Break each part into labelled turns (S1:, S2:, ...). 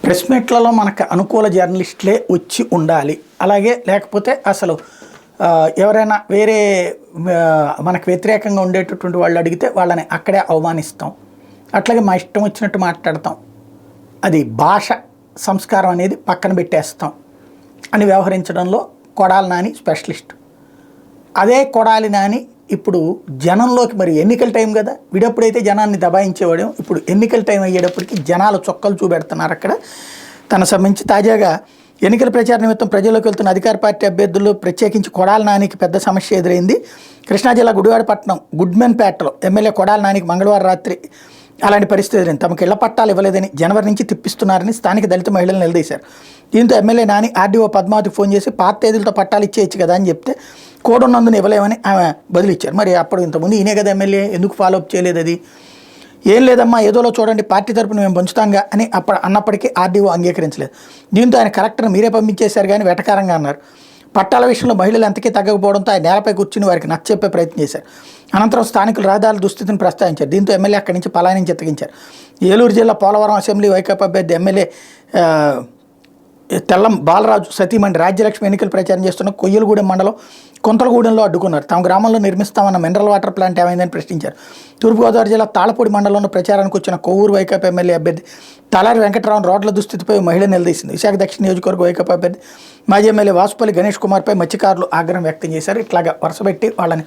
S1: Press మీట్లలో మనకు అనుకూల జర్నలిస్టులే వచ్చి ఉండాలి. అలాగే లేకపోతే అసలు ఎవరైనా వేరే మనకు వ్యతిరేకంగా ఉండేటటువంటి వాళ్ళు అడిగితే వాళ్ళని అక్కడే అవమానిస్తాం. అట్లాగే మా ఇష్టం వచ్చినట్టు మాట్లాడతాం, అది భాష సంస్కారం అనేది పక్కన పెట్టేస్తాం అని వ్యవహరించడంలో కొడాలి నాని స్పెషలిస్ట్. అదే కొడాలి నాని ఇప్పుడు జనంలోకి, మరి ఎన్నికల టైం కదా, వీడప్పుడైతే జనాన్ని దబాయించేవాడు, ఇప్పుడు ఎన్నికల టైం అయ్యేటప్పటికి జనాలు చొక్కలు చూపెడుతున్నారు. అక్కడ తన సంబంధించి తాజాగా ఎన్నికల ప్రచార నిమిత్తం ప్రజల్లోకి వెళ్తున్న అధికార పార్టీ అభ్యర్థులు ప్రత్యేకించి కొడాలి నానికి పెద్ద సమస్య ఎదురైంది. కృష్ణా జిల్లా గుడివాడపట్నం గుడ్మెన్పేటలో ఎమ్మెల్యే కొడాలి నానికి మంగళవారం రాత్రి అలాంటి పరిస్థితి ఎదురైంది. తమకు ఇళ్ల పట్టాలు ఇవ్వలేదని జనవరి నుంచి తిప్పిస్తున్నారని స్థానిక దళిత మహిళలు నిలదీశారు. దీంతో ఎమ్మెల్యే నాని ఆర్డీఓ పద్మావతికి ఫోన్ చేసి పాత తేదీలతో పట్టాలు ఇచ్చేయచ్చు కదా అని చెప్తే కోడ్ ఉన్నందున ఇవ్వలేమని ఆమె బదిలిచ్చారు. మరి అప్పుడు ఇంతకుముందు ఈయనే కదా ఎమ్మెల్యే, ఎందుకు ఫాలో అప్ చేయలేదు? అది ఏం లేదమ్మా, ఏదోలో చూడండి, పార్టీ తరపున మేము పంచుతాంగా అని అన్నప్పటికీ ఆర్డీఓ అంగీకరించలేదు. దీంతో ఆయన కలెక్టర్ని మీరే పంపించేశారు కానీ వెటకారంగా అన్నారు. పట్టాల విషయంలో మహిళలు ఎంతకీ తగ్గకపోవడంతో ఆయన నేలపై కూర్చుని వారికి నచ్చచెప్పే ప్రయత్నం చేశారు. అనంతరం స్థానికులు రహదారుల దుస్థితిని ప్రస్తావించారు. దీంతో ఎమ్మెల్యే అక్కడి నుంచి పలాయనం చిత్తగించారు. ఏలూరు జిల్లా పోలవరం అసెంబ్లీ వైకాపా అభ్యర్థి ఎమ్మెల్యే తెల్లం బాలరాజు సతీమణి రాజ్యలక్ష్మి ఎన్నికలు ప్రచారం చేస్తున్న కొయ్యలగూడెం మండలం కొంతలగూడెంలో అడ్డుకున్నారు. తమ గ్రామంలో నిర్మిస్తామన్న మినరల్ వాటర్ ప్లాంట్ ఏమైందని ప్రశ్నించారు. తూర్పుగోదావరి జిల్లా తాళపూడి మండలంలో ప్రచారానికి వచ్చిన కొవ్వూరు వైకాపా ఎమ్మెల్యే అభ్యర్థి తలారి వెంకటరావు రోడ్ల దుస్థితిపై మహిళ నిలదీసింది. విశాఖ దక్షిణ నియోజకవర్గ వైకాపా అభ్యర్థి మాజీ ఎమ్మెల్యే వాసుపల్లి గణేష్ కుమార్పై మత్స్యకారులు ఆగ్రహం వ్యక్తం చేశారు. ఇట్లాగా వరుసపెట్టి వాళ్ళని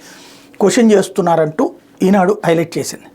S1: క్వశ్చన్ చేస్తున్నారంటూ ఈనాడు హైలైట్ చేసింది.